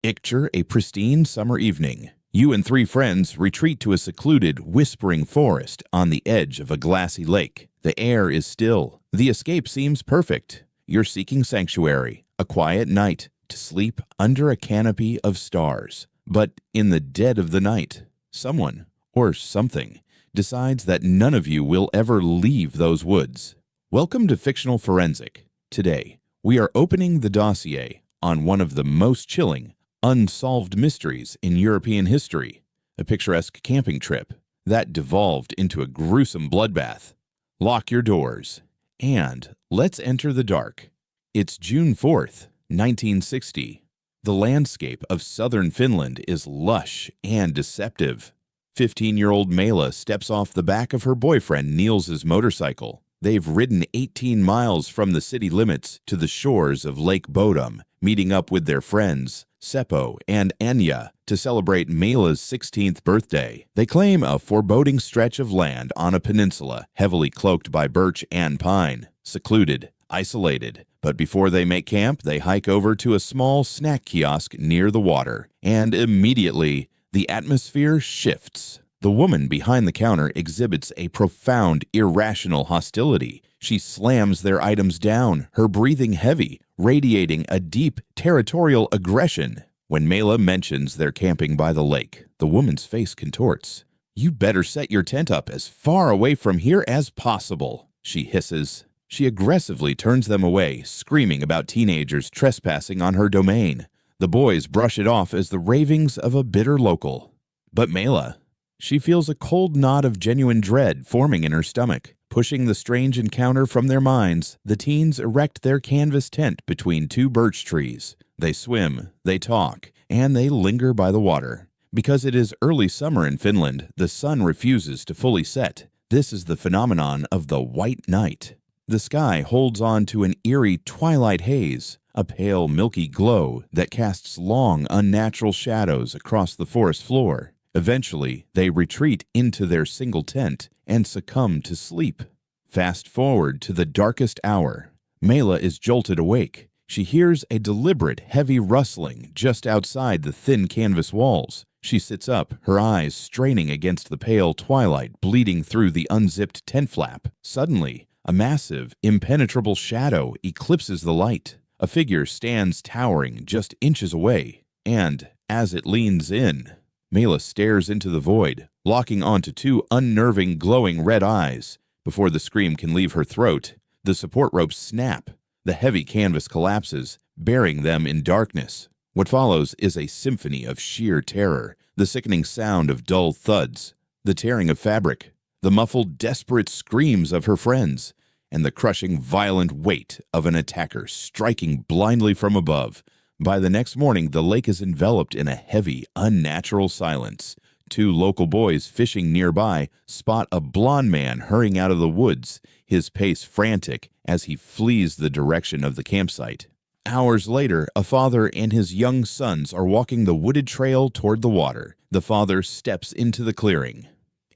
Picture a pristine summer evening. You and three friends retreat to a secluded, whispering forest on the edge of a glassy lake. The air is still. The escape seems perfect. You're seeking sanctuary, a quiet night, to sleep under a canopy of stars. But in the dead of the night, someone, or something, decides that none of you will ever leave those woods. Welcome to Fictional Forensic. Today, we are opening the dossier on one of the most chilling, unsolved mysteries in European history, a picturesque camping trip that devolved into a gruesome bloodbath. Lock your doors, and let's enter the dark. It's June 4th, 1960. The landscape of southern Finland is lush and deceptive. 15-year-old Mela steps off the back of her boyfriend Niels's motorcycle. They've ridden 18 miles from the city limits to the shores of Lake Bodom, meeting up with their friends, Seppo and Anya, to celebrate Mela's 16th birthday. They claim a foreboding stretch of land on a peninsula, heavily cloaked by birch and pine, secluded, isolated. But before they make camp, they hike over to a small snack kiosk near the water, and immediately, the atmosphere shifts. The woman behind the counter exhibits a profound, irrational hostility. She slams their items down, her breathing heavy, radiating a deep, territorial aggression. When Mela mentions they're camping by the lake, the woman's face contorts. "You better set your tent up as far away from here as possible," she hisses. She aggressively turns them away, screaming about teenagers trespassing on her domain. The boys brush it off as the ravings of a bitter local. But Mela, she feels a cold knot of genuine dread forming in her stomach. Pushing the strange encounter from their minds, the teens erect their canvas tent between two birch trees. They swim, they talk, and they linger by the water. Because it is early summer in Finland, the sun refuses to fully set. This is the phenomenon of the white night. The sky holds on to an eerie twilight haze, a pale milky glow that casts long, unnatural shadows across the forest floor. Eventually, they retreat into their single tent and succumb to sleep. Fast forward to the darkest hour. Mela is jolted awake. She hears a deliberate, heavy rustling just outside the thin canvas walls. She sits up, her eyes straining against the pale twilight bleeding through the unzipped tent flap. Suddenly, a massive, impenetrable shadow eclipses the light. A figure stands towering just inches away, and as it leans in, Mela stares into the void, locking onto two unnerving, glowing red eyes. Before the scream can leave her throat, the support ropes snap. The heavy canvas collapses, burying them in darkness. What follows is a symphony of sheer terror, the sickening sound of dull thuds, the tearing of fabric, the muffled, desperate screams of her friends, and the crushing, violent weight of an attacker striking blindly from above. By the next morning, the lake is enveloped in a heavy, unnatural silence. Two local boys fishing nearby spot a blond man hurrying out of the woods, his pace frantic as he flees the direction of the campsite. Hours later, a father and his young sons are walking the wooded trail toward the water. The father steps into the clearing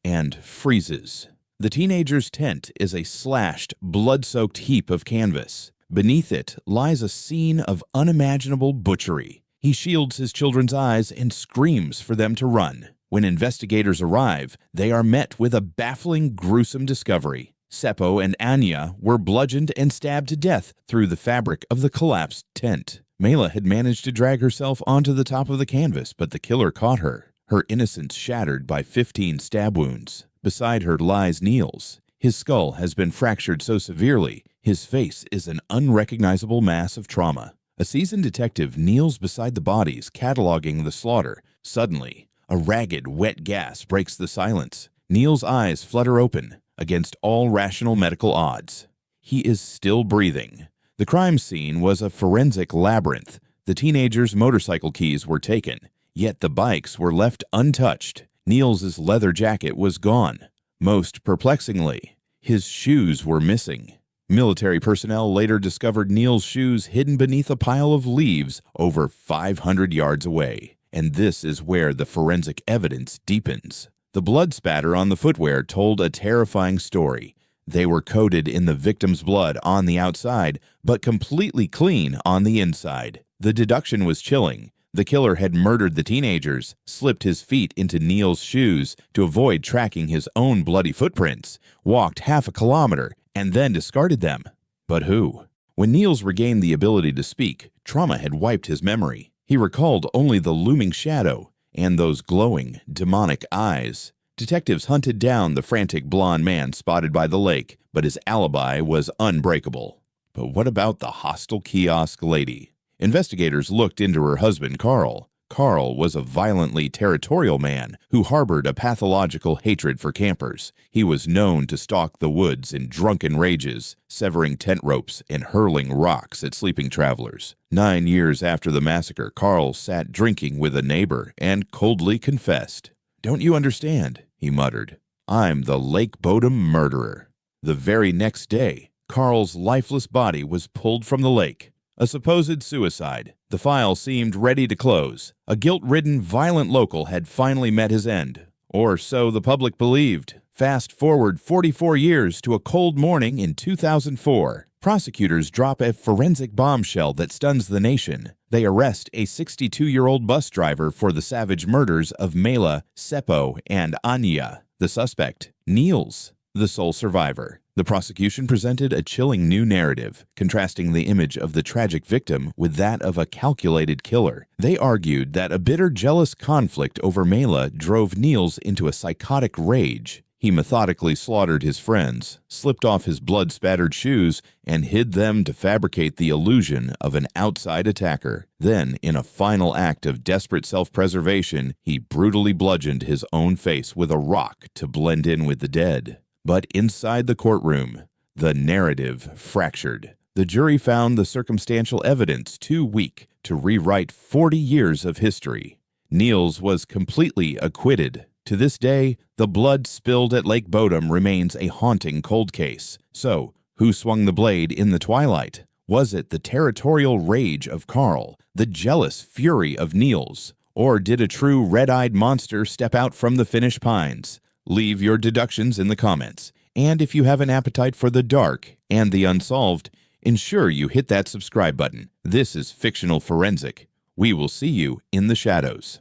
and freezes. The teenager's tent is a slashed, blood-soaked heap of canvas. Beneath it lies a scene of unimaginable butchery. He shields his children's eyes and screams for them to run. When investigators arrive, they are met with a baffling, gruesome discovery. Seppo and Anya were bludgeoned and stabbed to death through the fabric of the collapsed tent. Mela had managed to drag herself onto the top of the canvas, but the killer caught her, her innocence shattered by 15 stab wounds. Beside her lies Niels. His skull has been fractured so severely, his face is an unrecognizable mass of trauma. A seasoned detective kneels beside the bodies, cataloging the slaughter. Suddenly, a ragged, wet gas breaks the silence. Niels' eyes flutter open against all rational medical odds. He is still breathing. The crime scene was a forensic labyrinth. The teenagers' motorcycle keys were taken, yet the bikes were left untouched. Niels' leather jacket was gone. Most perplexingly, his shoes were missing. Military personnel later discovered Niels' shoes hidden beneath a pile of leaves over 500 yards away. And this is where the forensic evidence deepens. The blood spatter on the footwear told a terrifying story. They were coated in the victim's blood on the outside, but completely clean on the inside. The deduction was chilling. The killer had murdered the teenagers, slipped his feet into Neil's shoes to avoid tracking his own bloody footprints, walked half a kilometer, and then discarded them. But who? When Niels regained the ability to speak, trauma had wiped his memory. He recalled only the looming shadow and those glowing, demonic eyes. Detectives hunted down the frantic blonde man spotted by the lake, but his alibi was unbreakable. But what about the hostile kiosk lady? Investigators looked into her husband, Carl. Carl was a violently territorial man who harbored a pathological hatred for campers. He was known to stalk the woods in drunken rages, severing tent ropes and hurling rocks at sleeping travelers. 9 years after the massacre, Carl sat drinking with a neighbor and coldly confessed. "Don't you understand?" he muttered. "I'm the Lake Bodom murderer." The very next day, Carl's lifeless body was pulled from the lake. A supposed suicide. The file seemed ready to close. A guilt-ridden, violent local had finally met his end. Or so the public believed. Fast forward 44 years to a cold morning in 2004. Prosecutors drop a forensic bombshell that stuns the nation. They arrest a 62-year-old bus driver for the savage murders of Mela, Seppo, and Anya. The suspect, Niels, the sole survivor. The prosecution presented a chilling new narrative, contrasting the image of the tragic victim with that of a calculated killer. They argued that a bitter, jealous conflict over Mela drove Niels into a psychotic rage. He methodically slaughtered his friends, slipped off his blood-spattered shoes, and hid them to fabricate the illusion of an outside attacker. Then, in a final act of desperate self-preservation, he brutally bludgeoned his own face with a rock to blend in with the dead. But inside the courtroom, the narrative fractured. The jury found the circumstantial evidence too weak to rewrite 40 years of history. Niels was completely acquitted. To this day, the blood spilled at Lake Bodom remains a haunting cold case. So, who swung the blade in the twilight? Was it the territorial rage of Carl, the jealous fury of Niels, or did a true red-eyed monster step out from the Finnish pines? Leave your deductions in the comments. And if you have an appetite for the dark and the unsolved, ensure you hit that subscribe button. This is Fictional Forensic. We will see you in the shadows.